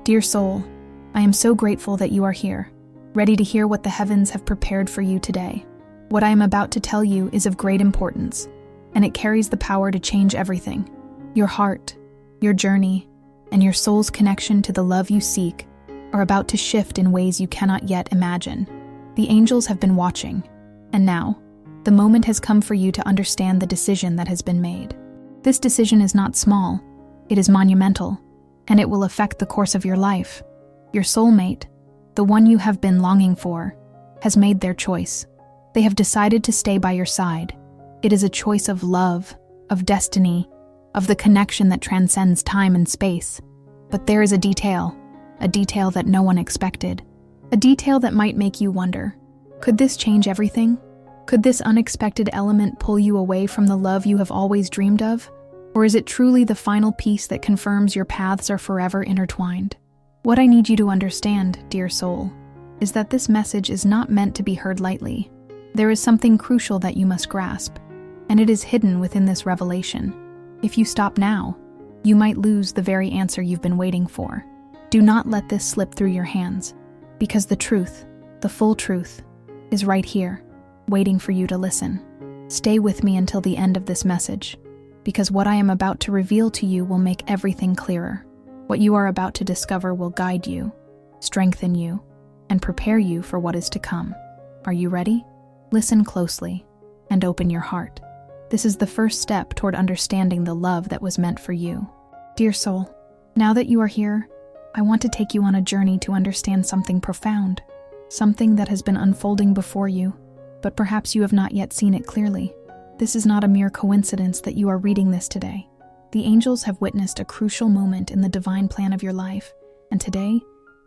Dear soul, I am so grateful that you are here, ready to hear what the heavens have prepared for you today. What I am about to tell you is of great importance, and it carries the power to change everything. Your heart, your journey, and your soul's connection to the love you seek are about to shift in ways you cannot yet imagine. The angels have been watching, and now, the moment has come for you to understand the decision that has been made. This decision is not small, it is monumental, and it will affect the course of your life. Your soulmate, the one you have been longing for, has made their choice. They have decided to stay by your side. It is a choice of love, of destiny, of the connection that transcends time and space. But there is a detail that no one expected, a detail that might make you wonder, could this change everything? Could this unexpected element pull you away from the love you have always dreamed of? Or is it truly the final piece that confirms your paths are forever intertwined? What I need you to understand, dear soul, is that this message is not meant to be heard lightly. There is something crucial that you must grasp, and it is hidden within this revelation. If you stop now, you might lose the very answer you've been waiting for. Do not let this slip through your hands, because the truth, the full truth, is right here, waiting for you to listen. Stay with me until the end of this message, because what I am about to reveal to you will make everything clearer. What you are about to discover will guide you, strengthen you, and prepare you for what is to come. Are you ready? Listen closely and open your heart. This is the first step toward understanding the love that was meant for you. Dear soul, now that you are here, I want to take you on a journey to understand something profound, something that has been unfolding before you, but perhaps you have not yet seen it clearly. This is not a mere coincidence that you are reading this today. The angels have witnessed a crucial moment in the divine plan of your life, and today,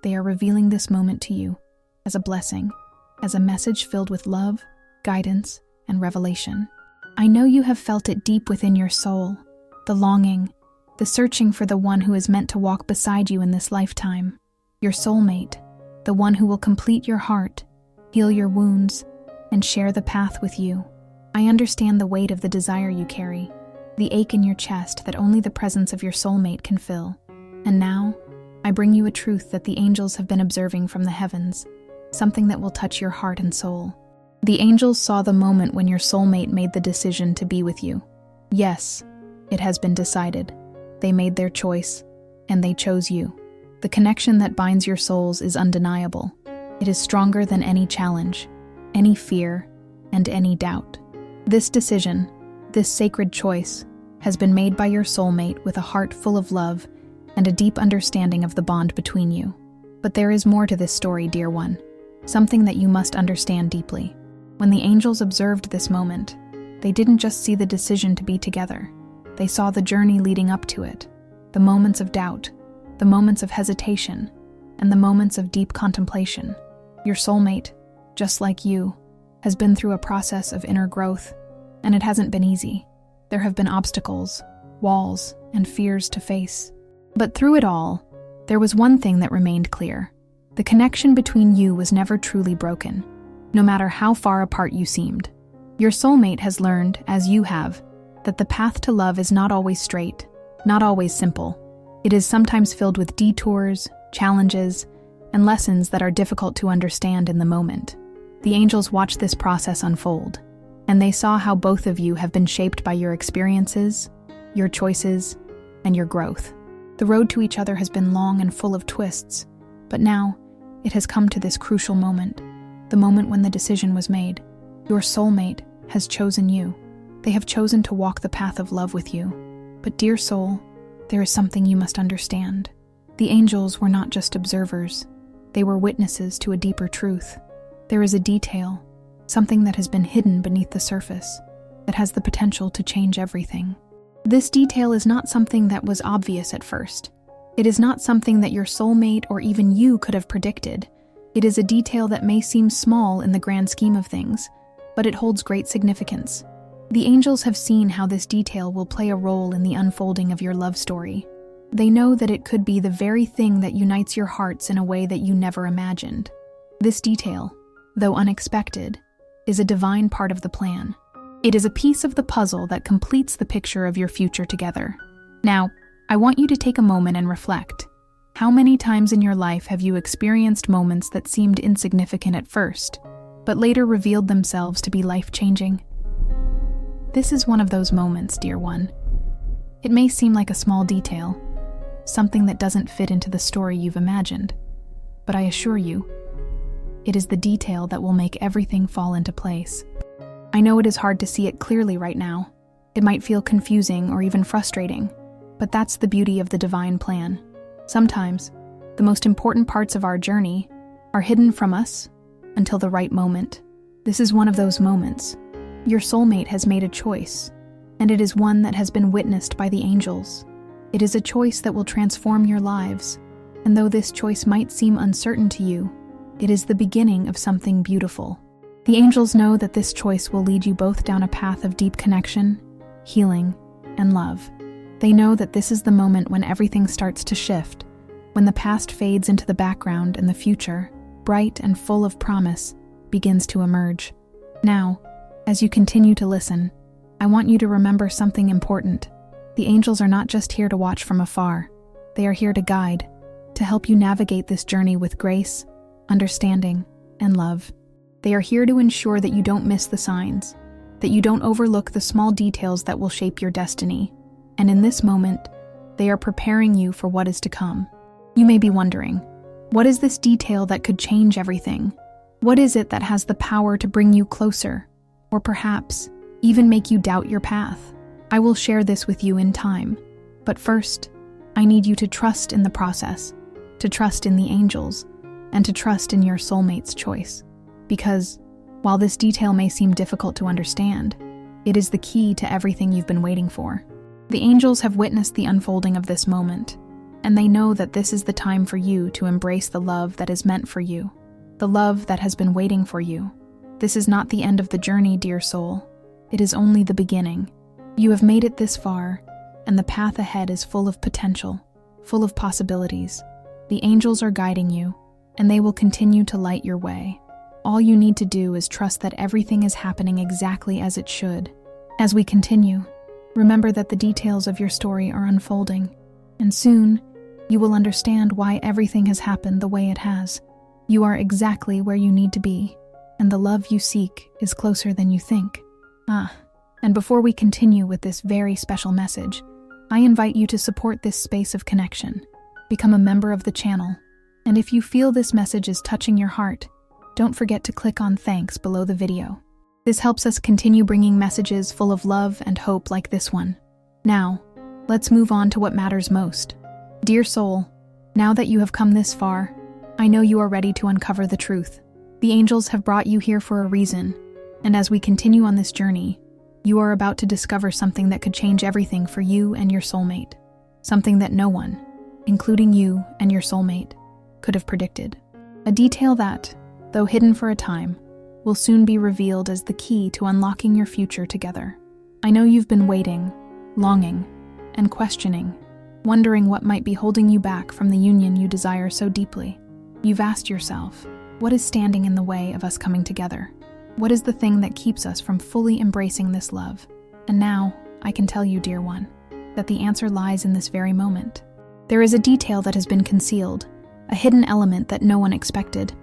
they are revealing this moment to you as a blessing, as a message filled with love, guidance, and revelation. I know you have felt it deep within your soul, the longing, the searching for the one who is meant to walk beside you in this lifetime, your soulmate, the one who will complete your heart, heal your wounds, and share the path with you. I understand the weight of the desire you carry, the ache in your chest that only the presence of your soulmate can fill. And now, I bring you a truth that the angels have been observing from the heavens, something that will touch your heart and soul. The angels saw the moment when your soulmate made the decision to be with you. Yes, it has been decided. They made their choice, and they chose you. The connection that binds your souls is undeniable. It is stronger than any challenge, any fear, and any doubt. This decision, this sacred choice, has been made by your soulmate with a heart full of love and a deep understanding of the bond between you. But there is more to this story, dear one, something that you must understand deeply. When the angels observed this moment, they didn't just see the decision to be together. They saw the journey leading up to it, the moments of doubt, the moments of hesitation, and the moments of deep contemplation. Your soulmate, just like you, has been through a process of inner growth, and it hasn't been easy. There have been obstacles, walls, and fears to face. But through it all, there was one thing that remained clear. The connection between you was never truly broken, no matter how far apart you seemed. Your soulmate has learned, as you have, that the path to love is not always straight, not always simple. It is sometimes filled with detours, challenges, and lessons that are difficult to understand in the moment. The angels watched this process unfold, and they saw how both of you have been shaped by your experiences, your choices, and your growth. The road to each other has been long and full of twists, but now it has come to this crucial moment, the moment when the decision was made. Your soulmate has chosen you. They have chosen to walk the path of love with you. But dear soul, there is something you must understand. The angels were not just observers. They were witnesses to a deeper truth. There is a detail, something that has been hidden beneath the surface, that has the potential to change everything. This detail is not something that was obvious at first. It is not something that your soulmate or even you could have predicted. It is a detail that may seem small in the grand scheme of things, but it holds great significance. The angels have seen how this detail will play a role in the unfolding of your love story. They know that it could be the very thing that unites your hearts in a way that you never imagined. This detail, though unexpected, is a divine part of the plan. It is a piece of the puzzle that completes the picture of your future together. Now, I want you to take a moment and reflect. How many times in your life have you experienced moments that seemed insignificant at first, but later revealed themselves to be life-changing? This is one of those moments, dear one. It may seem like a small detail, something that doesn't fit into the story you've imagined, but I assure you, it is the detail that will make everything fall into place. I know it is hard to see it clearly right now. It might feel confusing or even frustrating, but that's the beauty of the divine plan. Sometimes, the most important parts of our journey are hidden from us until the right moment. This is one of those moments. Your soulmate has made a choice, and it is one that has been witnessed by the angels. It is a choice that will transform your lives, and though this choice might seem uncertain to you, it is the beginning of something beautiful. The angels know that this choice will lead you both down a path of deep connection, healing, and love. They know that this is the moment when everything starts to shift, when the past fades into the background and the future, bright and full of promise, begins to emerge. Now, as you continue to listen, I want you to remember something important. The angels are not just here to watch from afar. They are here to guide, to help you navigate this journey with grace, understanding, and love. They are here to ensure that you don't miss the signs, that you don't overlook the small details that will shape your destiny. And in this moment, they are preparing you for what is to come. You may be wondering, what is this detail that could change everything? What is it that has the power to bring you closer, or perhaps even make you doubt your path? I will share this with you in time, but first, I need you to trust in the process, to trust in the angels, and to trust in your soulmate's choice. Because, while this detail may seem difficult to understand, it is the key to everything you've been waiting for. The angels have witnessed the unfolding of this moment, and they know that this is the time for you to embrace the love that is meant for you, the love that has been waiting for you. This is not the end of the journey, dear soul. It is only the beginning. You have made it this far, and the path ahead is full of potential, full of possibilities. The angels are guiding you, and they will continue to light your way. All you need to do is trust that everything is happening exactly as it should. As we continue, remember that the details of your story are unfolding, and soon, you will understand why everything has happened the way it has. You are exactly where you need to be, and the love you seek is closer than you think. And before we continue with this very special message, I invite you to support this space of connection. Become a member of the channel, and if you feel this message is touching your heart, don't forget to click on thanks below the video. This helps us continue bringing messages full of love and hope like this one. Now, let's move on to what matters most. Dear soul, now that you have come this far, I know you are ready to uncover the truth. The angels have brought you here for a reason, and as we continue on this journey, you are about to discover something that could change everything for you and your soulmate. Something that no one, including you and your soulmate, could have predicted. A detail that, though hidden for a time, will soon be revealed as the key to unlocking your future together. I know you've been waiting, longing, and questioning, wondering what might be holding you back from the union you desire so deeply. You've asked yourself, what is standing in the way of us coming together? What is the thing that keeps us from fully embracing this love? And now, I can tell you, dear one, that the answer lies in this very moment. There is a detail that has been concealed, a hidden element that no one expected.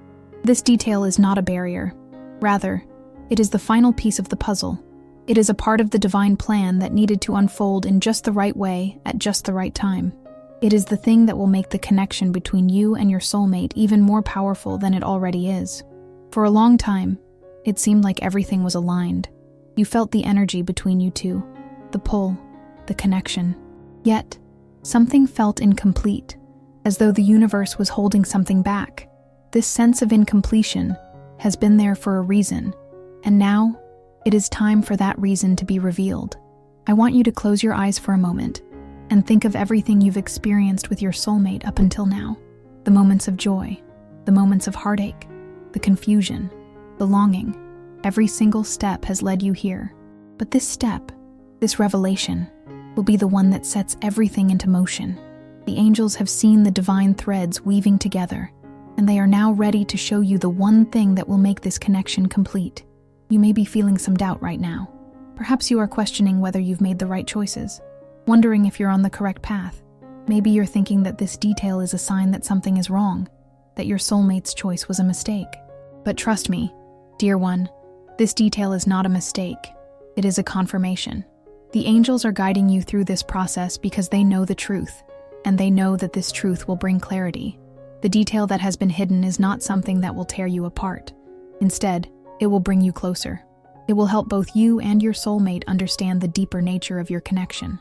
This detail is not a barrier. Rather, it is the final piece of the puzzle. It is a part of the divine plan that needed to unfold in just the right way at just the right time. It is the thing that will make the connection between you and your soulmate even more powerful than it already is. For a long time, it seemed like everything was aligned. You felt the energy between you two, the pull, the connection. Yet, something felt incomplete, as though the universe was holding something back. This sense of incompletion has been there for a reason, and now it is time for that reason to be revealed. I want you to close your eyes for a moment and think of everything you've experienced with your soulmate up until now. The moments of joy, the moments of heartache, the confusion, the longing. Every single step has led you here. But this step, this revelation, will be the one that sets everything into motion. The angels have seen the divine threads weaving together, and they are now ready to show you the one thing that will make this connection complete. You may be feeling some doubt right now. Perhaps you are questioning whether you've made the right choices, wondering if you're on the correct path. Maybe you're thinking that this detail is a sign that something is wrong, that your soulmate's choice was a mistake. But trust me, dear one, this detail is not a mistake. It is a confirmation. The angels are guiding you through this process because they know the truth, and they know that this truth will bring clarity. The detail that has been hidden is not something that will tear you apart. Instead, it will bring you closer. It will help both you and your soulmate understand the deeper nature of your connection.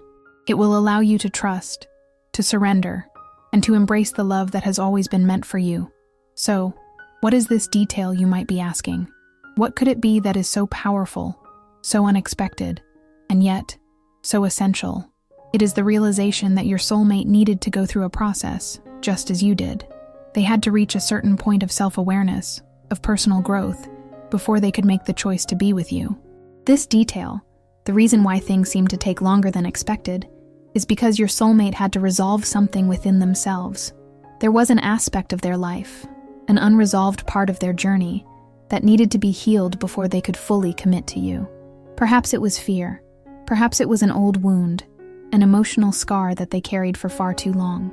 It will allow you to trust, to surrender, and to embrace the love that has always been meant for you. So, what is this detail, you might be asking? What could it be that is so powerful, so unexpected, and yet so essential? It is the realization that your soulmate needed to go through a process, just as you did. They had to reach a certain point of self-awareness, of personal growth, before they could make the choice to be with you. This detail, the reason why things seem to take longer than expected, is because your soulmate had to resolve something within themselves. There was an aspect of their life, an unresolved part of their journey, that needed to be healed before they could fully commit to you. Perhaps it was fear. Perhaps it was an old wound, an emotional scar that they carried for far too long.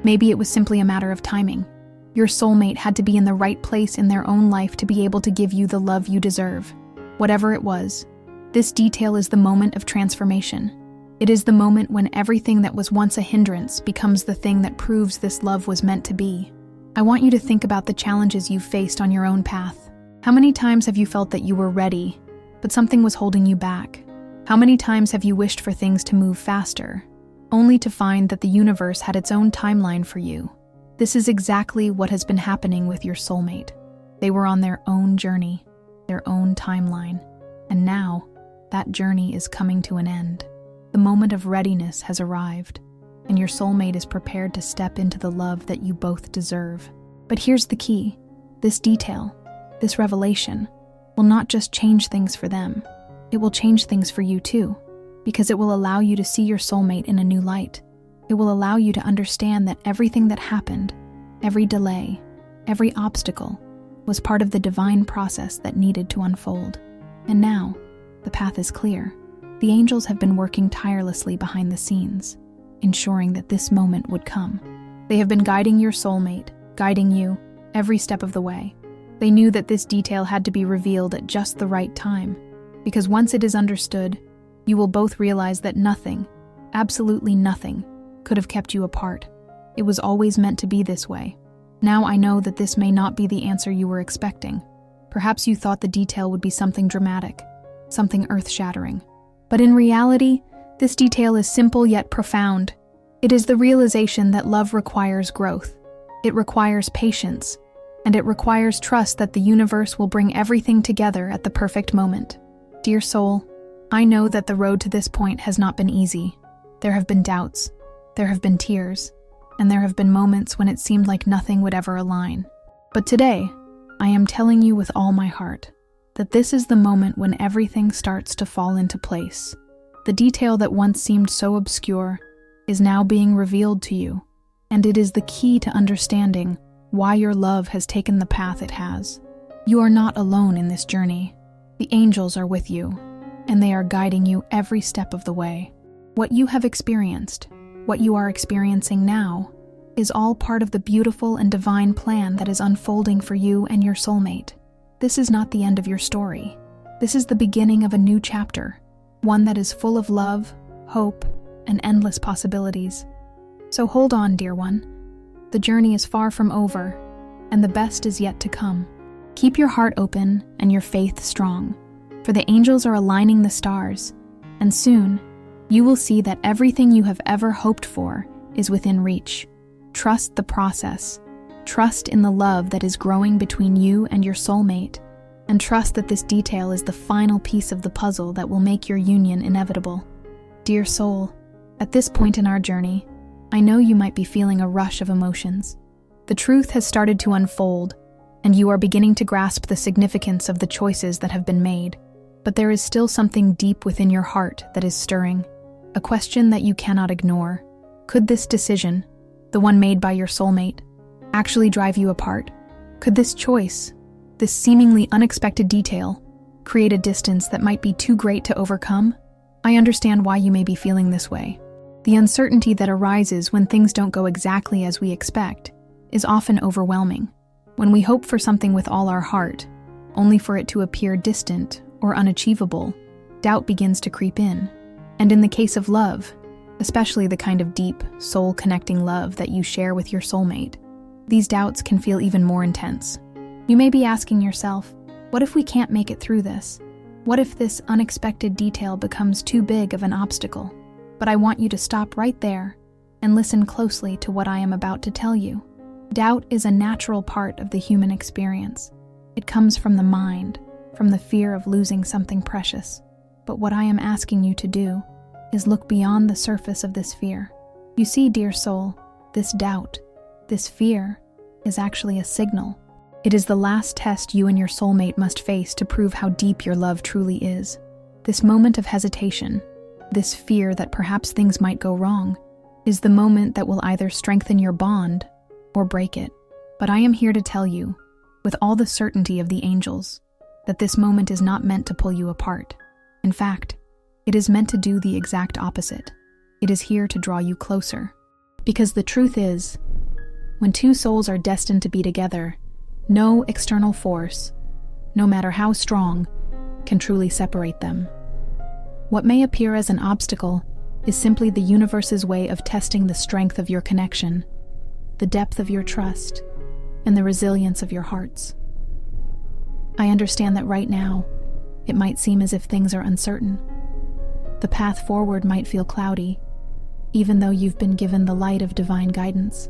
Maybe it was simply a matter of timing. Your soulmate had to be in the right place in their own life to be able to give you the love you deserve. Whatever it was, this detail is the moment of transformation. It is the moment when everything that was once a hindrance becomes the thing that proves this love was meant to be. I want you to think about the challenges you've faced on your own path. How many times have you felt that you were ready, but something was holding you back? How many times have you wished for things to move faster, only to find that the universe had its own timeline for you? This is exactly what has been happening with your soulmate. They were on their own journey, their own timeline, and now that journey is coming to an end. The moment of readiness has arrived, and your soulmate is prepared to step into the love that you both deserve. But here's the key. This detail, this revelation, will not just change things for them. It will change things for you too, because it will allow you to see your soulmate in a new light. It will allow you to understand that everything that happened, every delay, every obstacle, was part of the divine process that needed to unfold. And now, the path is clear. The angels have been working tirelessly behind the scenes, ensuring that this moment would come. They have been guiding your soulmate, guiding you, every step of the way. They knew that this detail had to be revealed at just the right time, because once it is understood, you will both realize that nothing, absolutely nothing, could have kept you apart. It was always meant to be this way. Now I know that this may not be the answer you were expecting. Perhaps you thought the detail would be something dramatic, something earth-shattering. But in reality, this detail is simple yet profound. It is the realization that love requires growth. It requires patience, and it requires trust that the universe will bring everything together at the perfect moment. Dear soul, I know that the road to this point has not been easy. There have been doubts, there have been tears, and there have been moments when it seemed like nothing would ever align. But today, I am telling you with all my heart that this is the moment when everything starts to fall into place. The detail that once seemed so obscure is now being revealed to you, and it is the key to understanding why your love has taken the path it has. You are not alone in this journey. The angels are with you, and they are guiding you every step of the way. What you have experienced, what you are experiencing now, is all part of the beautiful and divine plan that is unfolding for you and your soulmate. This is not the end of your story. This is the beginning of a new chapter, one that is full of love, hope, and endless possibilities. So hold on, dear one. The journey is far from over, and the best is yet to come. Keep your heart open and your faith strong, for the angels are aligning the stars, and soon, you will see that everything you have ever hoped for is within reach. Trust the process. Trust in the love that is growing between you and your soulmate, and trust that this detail is the final piece of the puzzle that will make your union inevitable. Dear soul, at this point in our journey, I know you might be feeling a rush of emotions. The truth has started to unfold, and you are beginning to grasp the significance of the choices that have been made. But there is still something deep within your heart that is stirring, a question that you cannot ignore. Could this decision, the one made by your soulmate, actually drive you apart? Could this choice, this seemingly unexpected detail, create a distance that might be too great to overcome? I understand why you may be feeling this way. The uncertainty that arises when things don't go exactly as we expect is often overwhelming. When we hope for something with all our heart, only for it to appear distant or unachievable, doubt begins to creep in. And in the case of love, especially the kind of deep, soul-connecting love that you share with your soulmate, these doubts can feel even more intense. You may be asking yourself, what if we can't make it through this? What if this unexpected detail becomes too big of an obstacle? But I want you to stop right there and listen closely to what I am about to tell you. Doubt is a natural part of the human experience. It comes from the mind, from the fear of losing something precious. But what I am asking you to do is look beyond the surface of this fear. You see, dear soul, this doubt, this fear, is actually a signal. It is the last test you and your soulmate must face to prove how deep your love truly is. This moment of hesitation, this fear that perhaps things might go wrong, is the moment that will either strengthen your bond or break it. But I am here to tell you, with all the certainty of the angels, that this moment is not meant to pull you apart. In fact, it is meant to do the exact opposite. It is here to draw you closer. Because the truth is, when two souls are destined to be together, no external force, no matter how strong, can truly separate them. What may appear as an obstacle is simply the universe's way of testing the strength of your connection, the depth of your trust, and the resilience of your hearts. I understand that right now, it might seem as if things are uncertain. The path forward might feel cloudy, even though you've been given the light of divine guidance.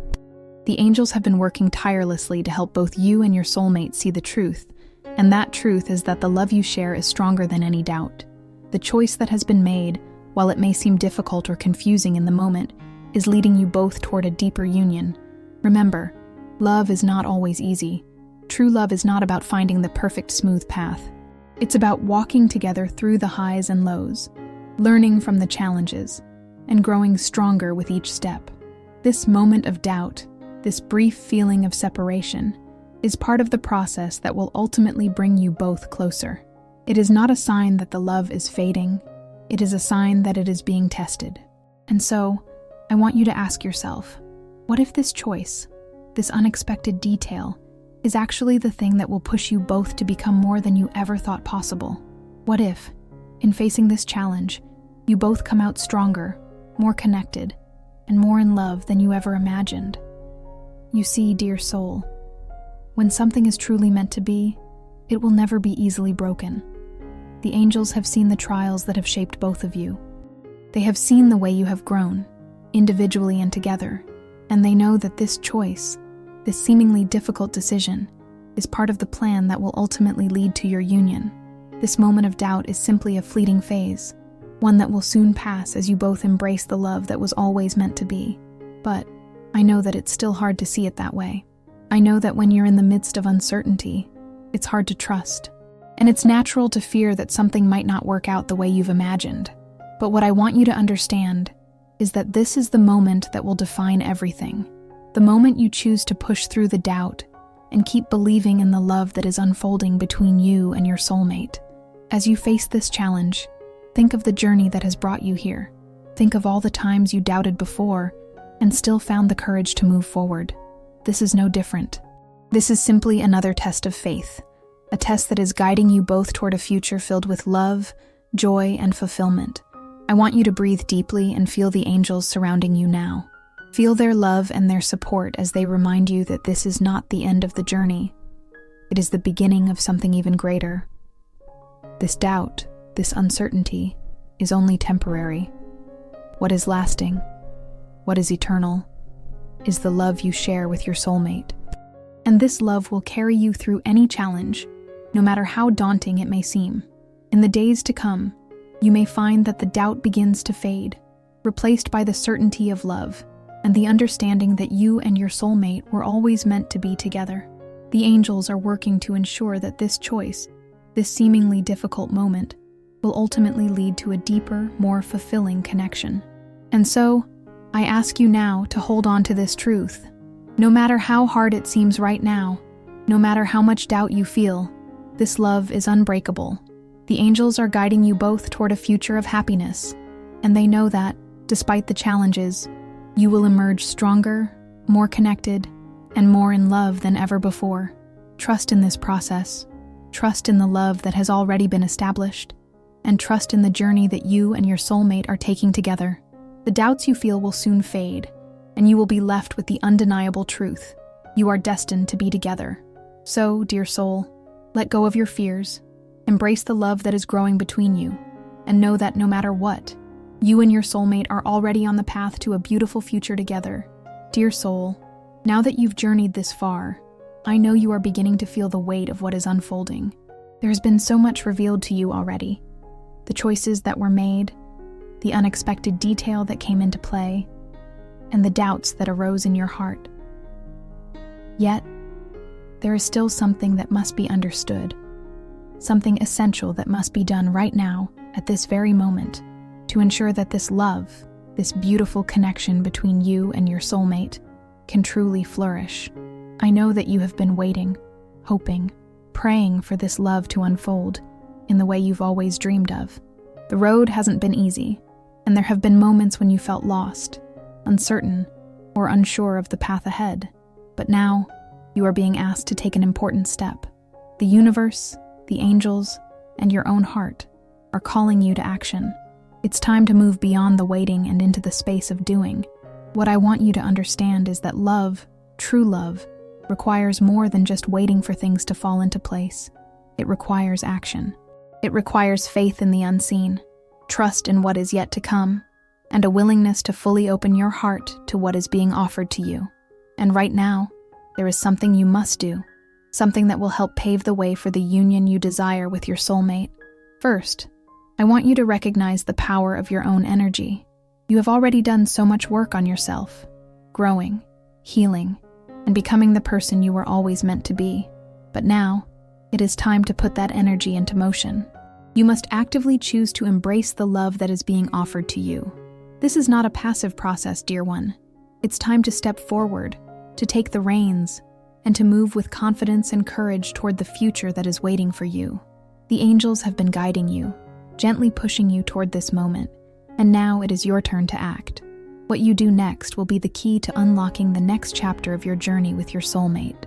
The angels have been working tirelessly to help both you and your soulmate see the truth, and that truth is that the love you share is stronger than any doubt. The choice that has been made, while it may seem difficult or confusing in the moment, is leading you both toward a deeper union. Remember, love is not always easy. True love is not about finding the perfect smooth path. It's about walking together through the highs and lows, learning from the challenges, and growing stronger with each step. This moment of doubt, this brief feeling of separation, is part of the process that will ultimately bring you both closer. It is not a sign that the love is fading, it is a sign that it is being tested. And so, I want you to ask yourself, what if this choice, this unexpected detail, is actually the thing that will push you both to become more than you ever thought possible? What if, in facing this challenge, you both come out stronger, more connected, and more in love than you ever imagined? You see, dear soul, when something is truly meant to be, it will never be easily broken. The angels have seen the trials that have shaped both of you. They have seen the way you have grown, individually and together, and they know that this choice, this seemingly difficult decision, is part of the plan that will ultimately lead to your union. This moment of doubt is simply a fleeting phase, one that will soon pass as you both embrace the love that was always meant to be. But I know that it's still hard to see it that way. I know that when you're in the midst of uncertainty, it's hard to trust. And it's natural to fear that something might not work out the way you've imagined. But what I want you to understand is that this is the moment that will define everything. The moment you choose to push through the doubt and keep believing in the love that is unfolding between you and your soulmate. As you face this challenge, think of the journey that has brought you here. Think of all the times you doubted before and still found the courage to move forward. This is no different. This is simply another test of faith, a test that is guiding you both toward a future filled with love, joy, and fulfillment. I want you to breathe deeply and feel the angels surrounding you now. Feel their love and their support as they remind you that this is not the end of the journey. It is the beginning of something even greater. This doubt, this uncertainty, is only temporary. What is lasting, what is eternal, is the love you share with your soulmate. And this love will carry you through any challenge, no matter how daunting it may seem. In the days to come, you may find that the doubt begins to fade, replaced by the certainty of love and the understanding that you and your soulmate were always meant to be together. The angels are working to ensure that this choice, this seemingly difficult moment, will ultimately lead to a deeper, more fulfilling connection. And so, I ask you now to hold on to this truth. No matter how hard it seems right now, no matter how much doubt you feel, this love is unbreakable. The angels are guiding you both toward a future of happiness, and they know that, Despite the challenges, you will emerge stronger, more connected, and more in love than ever before. Trust in this process. Trust in the love that has already been established, and trust in the journey that you and your soulmate are taking together. The doubts you feel will soon fade, and you will be left with the undeniable truth. You are destined to be together. So, dear soul, let go of your fears, embrace the love that is growing between you, and know that no matter what, you and your soulmate are already on the path to a beautiful future together. Dear soul, now that you've journeyed this far, I know you are beginning to feel the weight of what is unfolding. There has been so much revealed to you already. The choices that were made, the unexpected detail that came into play, and the doubts that arose in your heart. Yet, there is still something that must be understood, something essential that must be done right now, at this very moment, to ensure that this love, this beautiful connection between you and your soulmate, can truly flourish. I know that you have been waiting, hoping, praying for this love to unfold in the way you've always dreamed of. The road hasn't been easy, and there have been moments when you felt lost, uncertain, or unsure of the path ahead. But now, you are being asked to take an important step. The universe, the angels, and your own heart are calling you to action. It's time to move beyond the waiting and into the space of doing. What I want you to understand is that love, true love, requires more than just waiting for things to fall into place. It requires action. It requires faith in the unseen, trust in what is yet to come, and a willingness to fully open your heart to what is being offered to you. And right now, there is something you must do, something that will help pave the way for the union you desire with your soulmate. First, I want you to recognize the power of your own energy. You have already done so much work on yourself, growing, healing, and becoming the person you were always meant to be. But now, it is time to put that energy into motion. You must actively choose to embrace the love that is being offered to you. This is not a passive process, dear one. It's time to step forward, to take the reins, and to move with confidence and courage toward the future that is waiting for you. The angels have been guiding you, gently pushing you toward this moment, and now it is your turn to act. What you do next will be the key to unlocking the next chapter of your journey with your soulmate.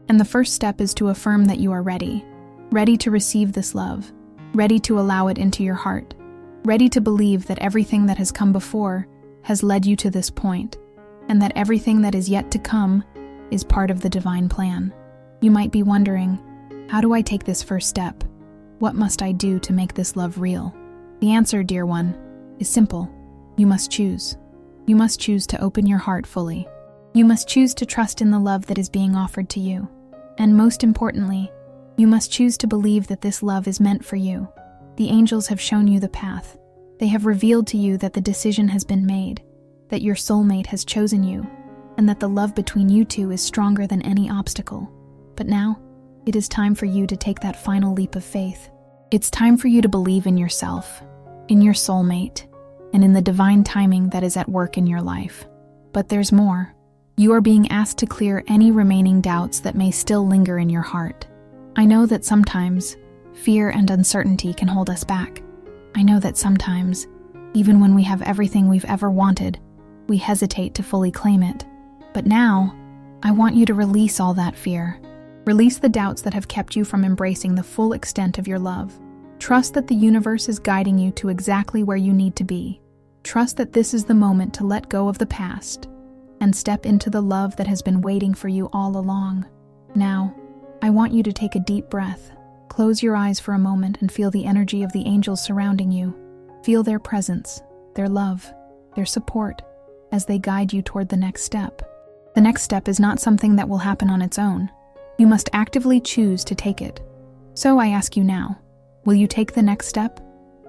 And the first step is to affirm that you are ready to receive this love, ready to allow it into your heart, ready to believe that everything that has come before has led you to this point, and that everything that is yet to come is part of the divine plan. You might be wondering, how do I take this first step? What must I do to make this love real? The answer, dear one, is simple. You must choose. You must choose to open your heart fully. You must choose to trust in the love that is being offered to you. And most importantly, you must choose to believe that this love is meant for you. The angels have shown you the path. They have revealed to you that the decision has been made, that your soulmate has chosen you, and that the love between you two is stronger than any obstacle. But now, it is time for you to take that final leap of faith. It's time for you to believe in yourself, in your soulmate, and in the divine timing that is at work in your life. But there's more. You are being asked to clear any remaining doubts that may still linger in your heart. I know that sometimes fear and uncertainty can hold us back. I know that sometimes, even when we have everything we've ever wanted, we hesitate to fully claim it. But now, I want you to release all that fear. Release the doubts that have kept you from embracing the full extent of your love. Trust that the universe is guiding you to exactly where you need to be. Trust that this is the moment to let go of the past and step into the love that has been waiting for you all along. Now, I want you to take a deep breath. Close your eyes for a moment and feel the energy of the angels surrounding you. Feel their presence, their love, their support as they guide you toward the next step. The next step is not something that will happen on its own. You must actively choose to take it. So I ask you now, will you take the next step?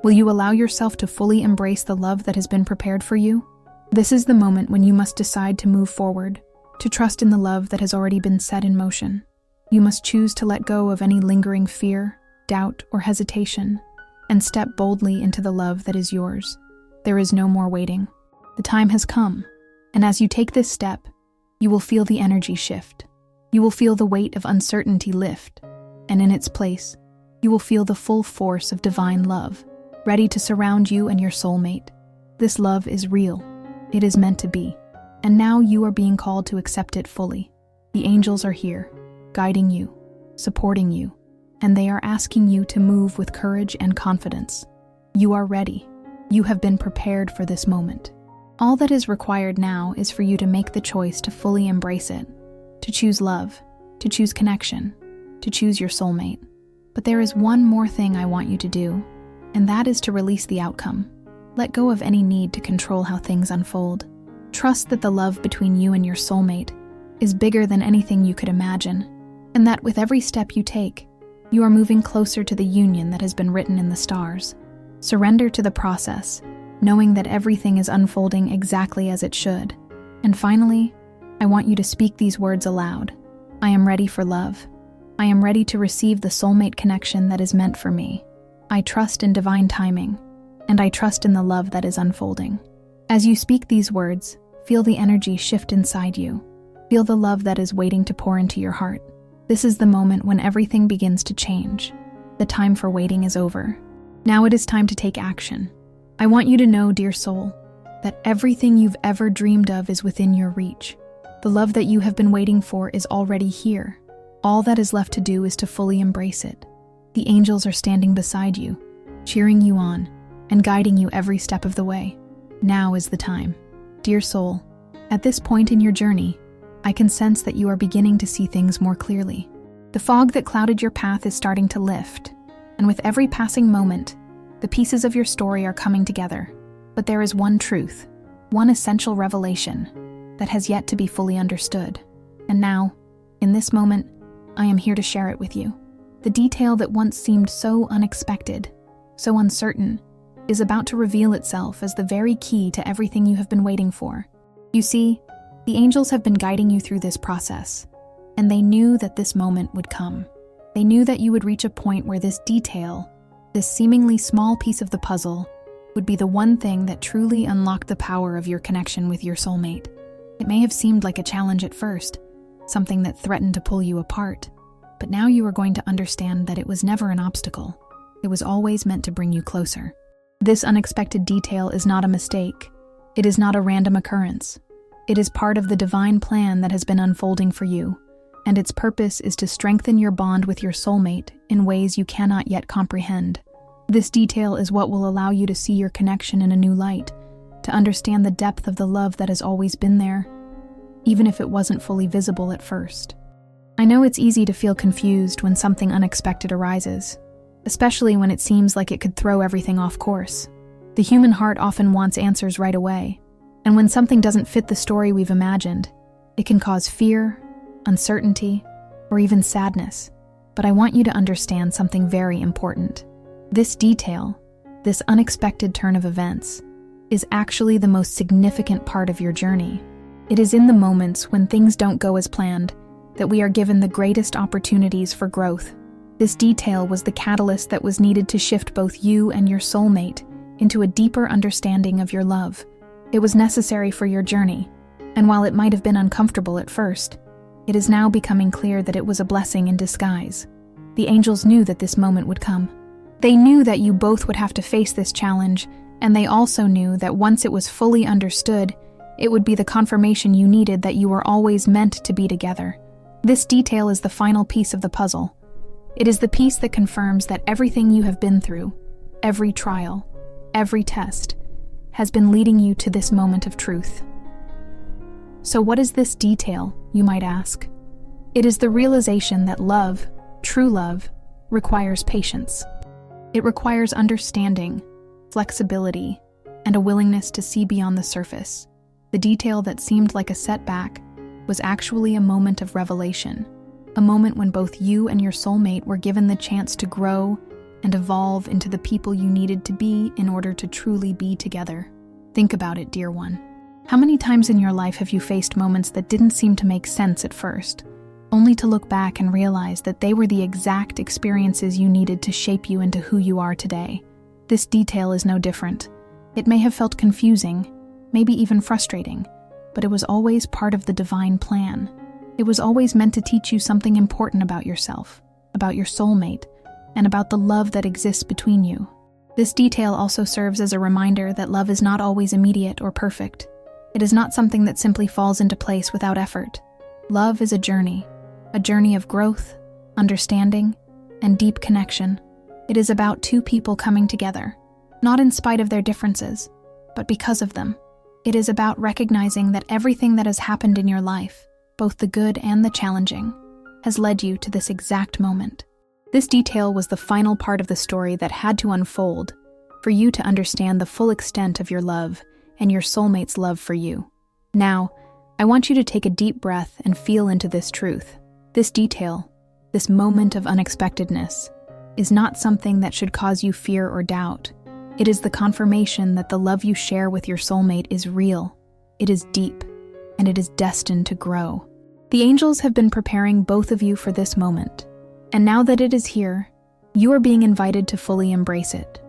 Will you allow yourself to fully embrace the love that has been prepared for you? This is the moment when you must decide to move forward, to trust in the love that has already been set in motion. You must choose to let go of any lingering fear, doubt, or hesitation, and step boldly into the love that is yours. There is no more waiting. The time has come, and as you take this step, you will feel the energy shift. You will feel the weight of uncertainty lift, and in its place, you will feel the full force of divine love, ready to surround you and your soulmate. This love is real. It is meant to be. And now you are being called to accept it fully. The angels are here, guiding you, supporting you, and they are asking you to move with courage and confidence. You are ready. You have been prepared for this moment. All that is required now is for you to make the choice to fully embrace it, to choose love, to choose connection, to choose your soulmate. But there is one more thing I want you to do, and that is to release the outcome. Let go of any need to control how things unfold. Trust that the love between you and your soulmate is bigger than anything you could imagine, and that with every step you take, you are moving closer to the union that has been written in the stars. Surrender to the process, knowing that everything is unfolding exactly as it should. And finally, I want you to speak these words aloud. I am ready for love. I am ready to receive the soulmate connection that is meant for me. I trust in divine timing, and I trust in the love that is unfolding. As you speak these words, feel the energy shift inside you. Feel the love that is waiting to pour into your heart. This is the moment when everything begins to change. The time for waiting is over. Now it is time to take action. I want you to know, dear soul, that everything you've ever dreamed of is within your reach. The love that you have been waiting for is already here. All that is left to do is to fully embrace it. The angels are standing beside you, cheering you on, and guiding you every step of the way. Now is the time. Dear soul, at this point in your journey, I can sense that you are beginning to see things more clearly. The fog that clouded your path is starting to lift, and with every passing moment, the pieces of your story are coming together. But there is one truth, one essential revelation, that has yet to be fully understood. And now, in this moment, I am here to share it with you. The detail that once seemed so unexpected, so uncertain, is about to reveal itself as the very key to everything you have been waiting for. You see, the angels have been guiding you through this process, and they knew that this moment would come. They knew that you would reach a point where this detail, this seemingly small piece of the puzzle, would be the one thing that truly unlocked the power of your connection with your soulmate. It may have seemed like a challenge at first, something that threatened to pull you apart, but now you are going to understand that it was never an obstacle. It was always meant to bring you closer. This unexpected detail is not a mistake. It is not a random occurrence. It is part of the divine plan that has been unfolding for you, and its purpose is to strengthen your bond with your soulmate in ways you cannot yet comprehend. This detail is what will allow you to see your connection in a new light, to understand the depth of the love that has always been there, even if it wasn't fully visible at first. I know it's easy to feel confused when something unexpected arises, especially when it seems like it could throw everything off course. The human heart often wants answers right away, and when something doesn't fit the story we've imagined, it can cause fear, uncertainty, or even sadness. But I want you to understand something very important. This detail, this unexpected turn of events, is actually the most significant part of your journey. It is in the moments when things don't go as planned that we are given the greatest opportunities for growth. This detail was the catalyst that was needed to shift both you and your soulmate into a deeper understanding of your love. It was necessary for your journey, and while it might have been uncomfortable at first, it is now becoming clear that it was a blessing in disguise. The angels knew that this moment would come. They knew that you both would have to face this challenge, and they also knew that once it was fully understood, it would be the confirmation you needed that you were always meant to be together. This detail is the final piece of the puzzle. It is the piece that confirms that everything you have been through, every trial, every test, has been leading you to this moment of truth. So what is this detail, you might ask? It is the realization that love, true love, requires patience. It requires understanding, flexibility, and a willingness to see beyond the surface. The detail that seemed like a setback was actually a moment of revelation, a moment when both you and your soulmate were given the chance to grow and evolve into the people you needed to be in order to truly be together. Think about it, dear one. How many times in your life have you faced moments that didn't seem to make sense at first, only to look back and realize that they were the exact experiences you needed to shape you into who you are today? This detail is no different. It may have felt confusing, maybe even frustrating, but it was always part of the divine plan. It was always meant to teach you something important about yourself, about your soulmate, and about the love that exists between you. This detail also serves as a reminder that love is not always immediate or perfect. It is not something that simply falls into place without effort. Love is a journey of growth, understanding, and deep connection. It is about two people coming together, not in spite of their differences, but because of them. It is about recognizing that everything that has happened in your life, both the good and the challenging, has led you to this exact moment. This detail was the final part of the story that had to unfold for you to understand the full extent of your love and your soulmate's love for you. Now, I want you to take a deep breath and feel into this truth. This detail, this moment of unexpectedness, is not something that should cause you fear or doubt. It is the confirmation that the love you share with your soulmate is real, it is deep, and it is destined to grow. The angels have been preparing both of you for this moment, and now that it is here, you are being invited to fully embrace it.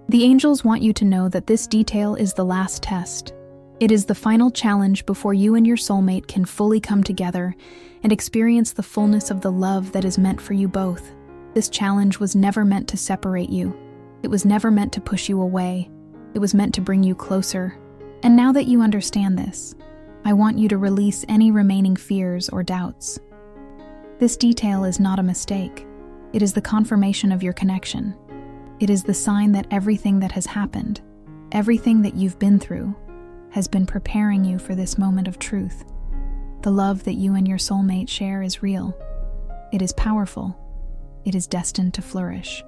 The angels want you to know that this detail is the last test. It is the final challenge before you and your soulmate can fully come together and experience the fullness of the love that is meant for you both. This challenge was never meant to separate you. It was never meant to push you away. It was meant to bring you closer. And now that you understand this, I want you to release any remaining fears or doubts. This detail is not a mistake. It is the confirmation of your connection. It is the sign that everything that has happened, everything that you've been through, has been preparing you for this moment of truth. The love that you and your soulmate share is real. It is powerful. It is destined to flourish.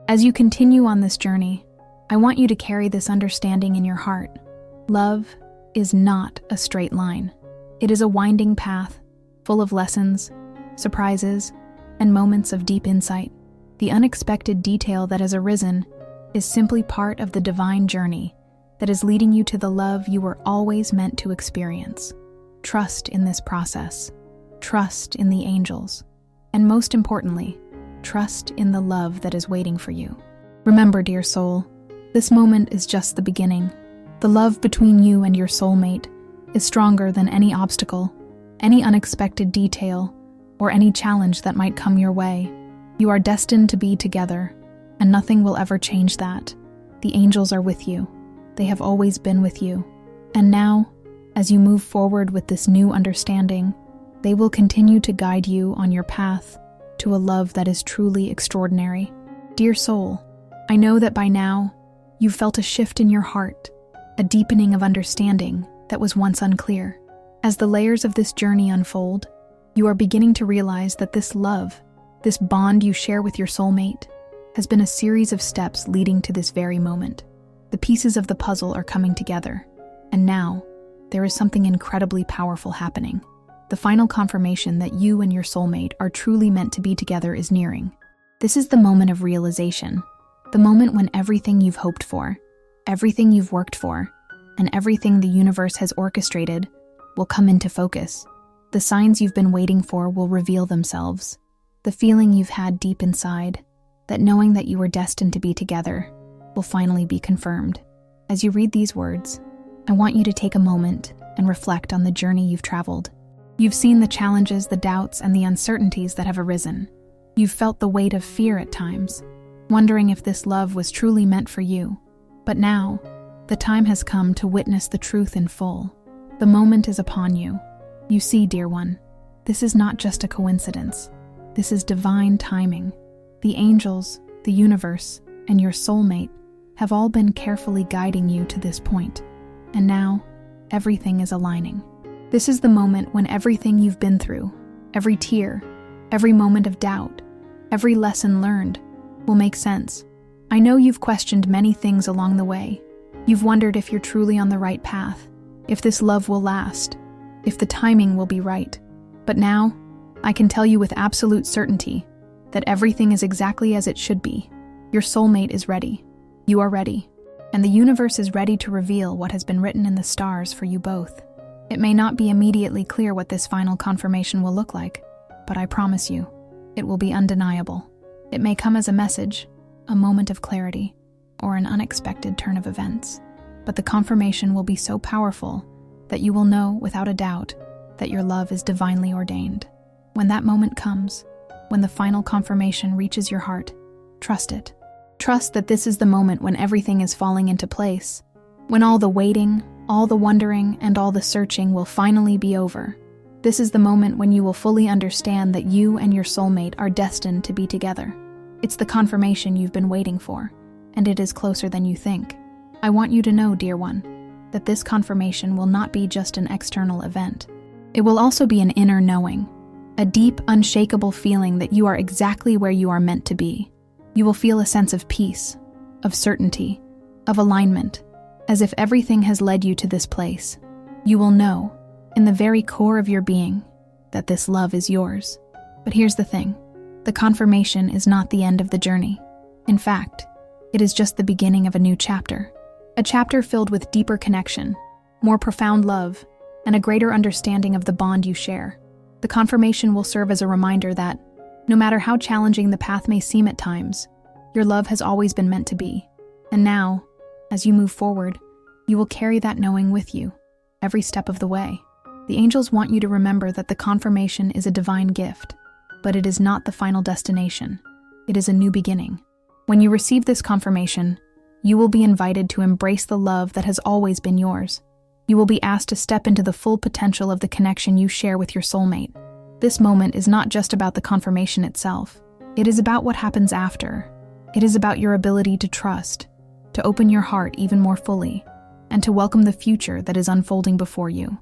As you continue on this journey, I want you to carry this understanding in your heart. Love is not a straight line. It is a winding path, full of lessons, surprises, and moments of deep insight. The unexpected detail that has arisen is simply part of the divine journey that is leading you to the love you were always meant to experience. Trust in this process. Trust in the angels. And most importantly, trust in the love that is waiting for you. Remember, dear soul, this moment is just the beginning. The love between you and your soulmate is stronger than any obstacle, any unexpected detail, or any challenge that might come your way. You are destined to be together, and nothing will ever change that. The angels are with you. They have always been with you. And now, as you move forward with this new understanding, they will continue to guide you on your path to a love that is truly extraordinary. Dear soul, I know that by now, you've felt a shift in your heart, a deepening of understanding that was once unclear. As the layers of this journey unfold, you are beginning to realize that this love, this bond you share with your soulmate, has been a series of steps leading to this very moment. The pieces of the puzzle are coming together, and now, there is something incredibly powerful happening. The final confirmation that you and your soulmate are truly meant to be together is nearing. This is the moment of realization, the moment when everything you've hoped for, everything you've worked for, and everything the universe has orchestrated will come into focus. The signs you've been waiting for will reveal themselves. The feeling you've had deep inside, that knowing that you were destined to be together, will finally be confirmed. As you read these words, I want you to take a moment and reflect on the journey you've traveled. You've seen the challenges, the doubts, and the uncertainties that have arisen. You've felt the weight of fear at times, wondering if this love was truly meant for you. But now, the time has come to witness the truth in full. The moment is upon you. You see, dear one, this is not just a coincidence. This is divine timing. The angels, the universe, and your soulmate have all been carefully guiding you to this point. And now, everything is aligning. This is the moment when everything you've been through, every tear, every moment of doubt, every lesson learned, will make sense. I know you've questioned many things along the way. You've wondered if you're truly on the right path, if this love will last, if the timing will be right. But now, I can tell you with absolute certainty that everything is exactly as it should be. Your soulmate is ready. You are ready. And the universe is ready to reveal what has been written in the stars for you both. It may not be immediately clear what this final confirmation will look like, but I promise you, it will be undeniable. It may come as a message, a moment of clarity, or an unexpected turn of events. But the confirmation will be so powerful that you will know without a doubt that your love is divinely ordained. When that moment comes, when the final confirmation reaches your heart, trust it. Trust that this is the moment when everything is falling into place, when all the waiting, all the wondering, and all the searching will finally be over. This is the moment when you will fully understand that you and your soulmate are destined to be together. It's the confirmation you've been waiting for, and it is closer than you think. I want you to know, dear one, that this confirmation will not be just an external event. It will also be an inner knowing, a deep, unshakable feeling that you are exactly where you are meant to be. You will feel a sense of peace, of certainty, of alignment, as if everything has led you to this place. You will know, in the very core of your being, that this love is yours. But here's the thing. The confirmation is not the end of the journey. In fact, it is just the beginning of a new chapter. A chapter filled with deeper connection, more profound love, and a greater understanding of the bond you share. The confirmation will serve as a reminder that, no matter how challenging the path may seem at times, your love has always been meant to be. And now, as you move forward, you will carry that knowing with you, every step of the way. The angels want you to remember that the confirmation is a divine gift, but it is not the final destination. It is a new beginning. When you receive this confirmation, you will be invited to embrace the love that has always been yours. You will be asked to step into the full potential of the connection you share with your soulmate. This moment is not just about the confirmation itself. It is about what happens after. It is about your ability to trust, to open your heart even more fully, and to welcome the future that is unfolding before you.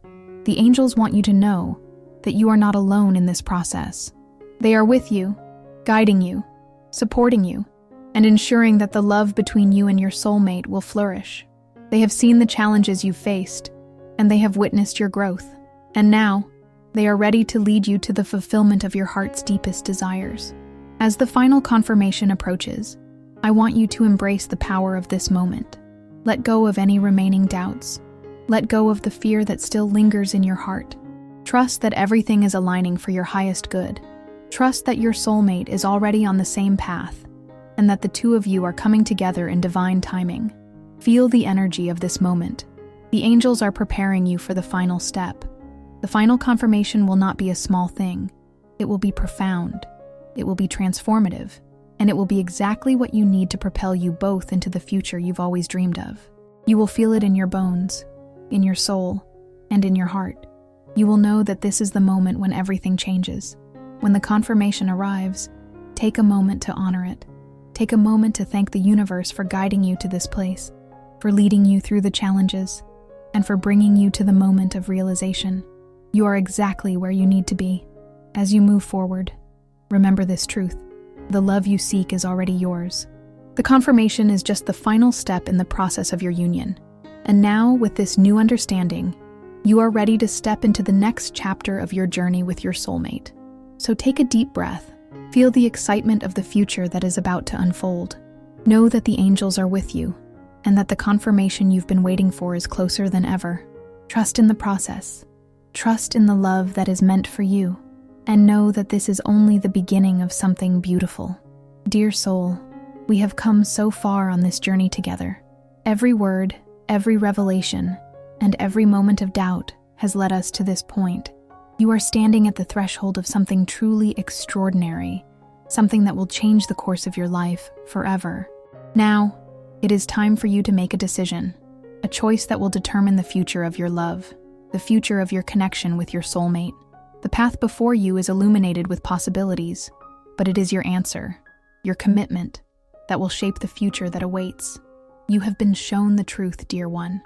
The angels want you to know that you are not alone in this process. They are with you, guiding you, supporting you, and ensuring that the love between you and your soulmate will flourish. They have seen the challenges you've faced, and they have witnessed your growth. And now, they are ready to lead you to the fulfillment of your heart's deepest desires. As the final confirmation approaches, I want you to embrace the power of this moment. Let go of any remaining doubts. Let go of the fear that still lingers in your heart. Trust that everything is aligning for your highest good. Trust that your soulmate is already on the same path, and that the two of you are coming together in divine timing. Feel the energy of this moment. The angels are preparing you for the final step. The final confirmation will not be a small thing. It will be profound. It will be transformative. And it will be exactly what you need to propel you both into the future you've always dreamed of. You will feel it in your bones, in your soul, and in your heart. You will know that this is the moment when everything changes. When the confirmation arrives, take a moment to honor it. Take a moment to thank the universe for guiding you to this place, for leading you through the challenges, and for bringing you to the moment of realization. You are exactly where you need to be. As you move forward, remember this truth. The love you seek is already yours. The confirmation is just the final step in the process of your union. And now, with this new understanding, you are ready to step into the next chapter of your journey with your soulmate. So take a deep breath. Feel the excitement of the future that is about to unfold. Know that the angels are with you, and that the confirmation you've been waiting for is closer than ever. Trust in the process. Trust in the love that is meant for you, and know that this is only the beginning of something beautiful. Dear soul, we have come so far on this journey together. Every word, every revelation, and every moment of doubt has led us to this point. You are standing at the threshold of something truly extraordinary, something that will change the course of your life forever. Now, it is time for you to make a decision, a choice that will determine the future of your love, the future of your connection with your soulmate. The path before you is illuminated with possibilities, but it is your answer, your commitment, that will shape the future that awaits. You have been shown the truth, dear one.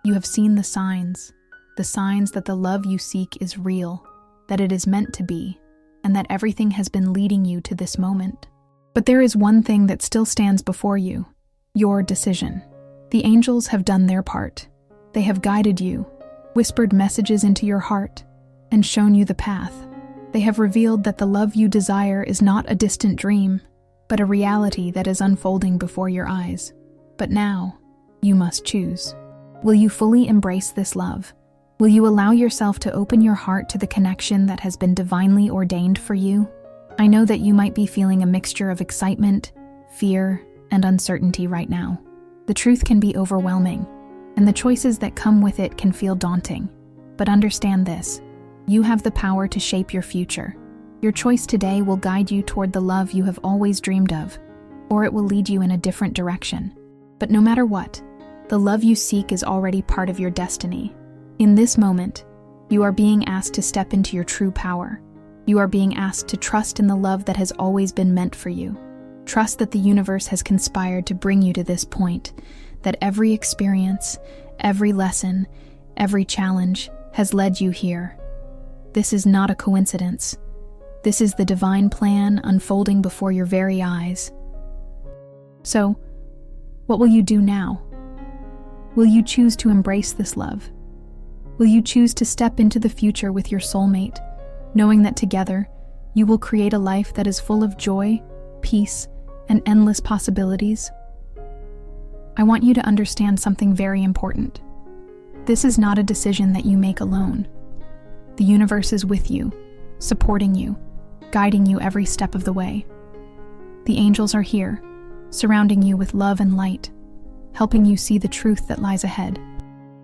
You have seen the signs that the love you seek is real, that it is meant to be, and that everything has been leading you to this moment. But there is one thing that still stands before you, your decision. The angels have done their part. They have guided you, whispered messages into your heart, and shown you the path. They have revealed that the love you desire is not a distant dream, but a reality that is unfolding before your eyes. But now, you must choose. Will you fully embrace this love? Will you allow yourself to open your heart to the connection that has been divinely ordained for you? I know that you might be feeling a mixture of excitement, fear, and uncertainty right now. The truth can be overwhelming, and the choices that come with it can feel daunting. But understand this. You have the power to shape your future. Your choice today will guide you toward the love you have always dreamed of. or it will lead you in a different direction. But no matter what, the love you seek is already part of your destiny. In this moment, you are being asked to step into your true power. You are being asked to trust in the love that has always been meant for you. Trust that the universe has conspired to bring you to this point, that every experience, every lesson, every challenge has led you here. This is not a coincidence. This is the divine plan unfolding before your very eyes. So, what will you do now? Will you choose to embrace this love? Will you choose to step into the future with your soulmate, knowing that together you will create a life that is full of joy, peace, and endless possibilities? I want you to understand something very important. This is not a decision that you make alone. The universe is with you, supporting you, guiding you every step of the way. The angels are here, surrounding you with love and light, helping you see the truth that lies ahead.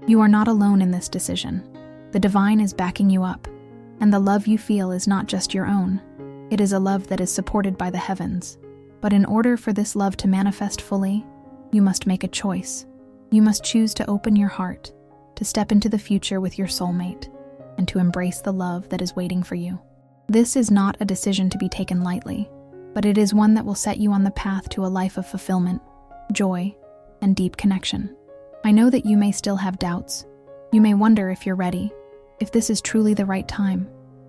You are not alone in this decision. The divine is backing you up, and the love you feel is not just your own. It is a love that is supported by the heavens. But in order for this love to manifest fully, you must make a choice. You must choose to open your heart, to step into the future with your soulmate, and to embrace the love that is waiting for you. This is not a decision to be taken lightly, but it is one that will set you on the path to a life of fulfillment, joy, and deep connection. I know that you may still have doubts. You may wonder if you're ready, if this is truly the right time,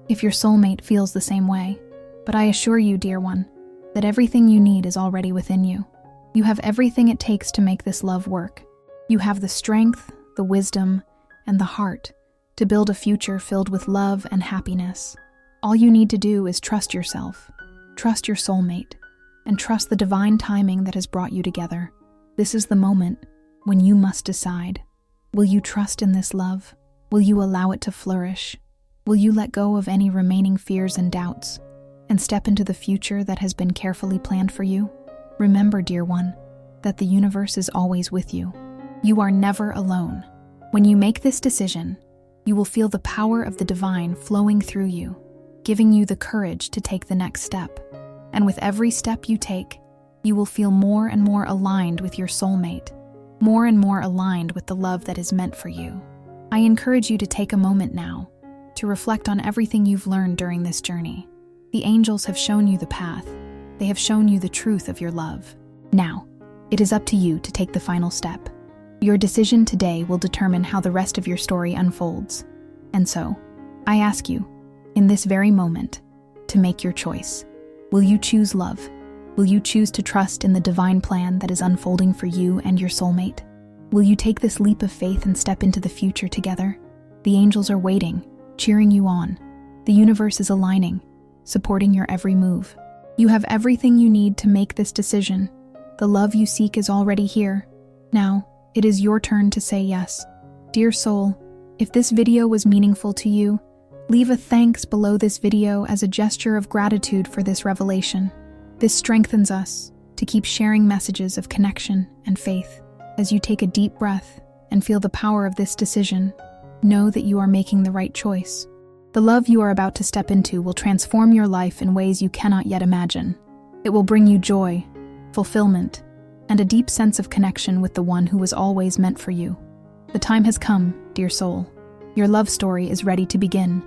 if your soulmate feels the same way. But I assure you, dear one, that everything you need is already within you. You have everything it takes to make this love work. You have the strength, the wisdom, and the heart to build a future filled with love and happiness. All you need to do is trust yourself, trust your soulmate, and trust the divine timing that has brought you together. This is the moment when you must decide. Will you trust in this love? Will you allow it to flourish? Will you let go of any remaining fears and doubts and step into the future that has been carefully planned for you? Remember, dear one, that the universe is always with you. You are never alone. When you make this decision, you will feel the power of the divine flowing through you, giving you the courage to take the next step. And with every step you take, you will feel more and more aligned with your soulmate, more and more aligned with the love that is meant for you. I encourage you to take a moment now to reflect on everything you've learned during this journey. The angels have shown you the path. They have shown you the truth of your love. Now, it is up to you to take the final step. Your decision today will determine how the rest of your story unfolds. And so, I ask you, in this very moment, to make your choice. Will you choose love? Will you choose to trust in the divine plan that is unfolding for you and your soulmate? Will you take this leap of faith and step into the future together? The angels are waiting, cheering you on. The universe is aligning, supporting your every move. You have everything you need to make this decision. The love you seek is already here. Now, it is your turn to say yes. Dear soul, if this video was meaningful to you, leave a thanks below this video as a gesture of gratitude for this revelation. This strengthens us to keep sharing messages of connection and faith. As you take a deep breath and feel the power of this decision, know that you are making the right choice. The love you are about to step into will transform your life in ways you cannot yet imagine. It will bring you joy, fulfillment, and a deep sense of connection with the one who was always meant for you. The time has come, dear soul. Your love story is ready to begin.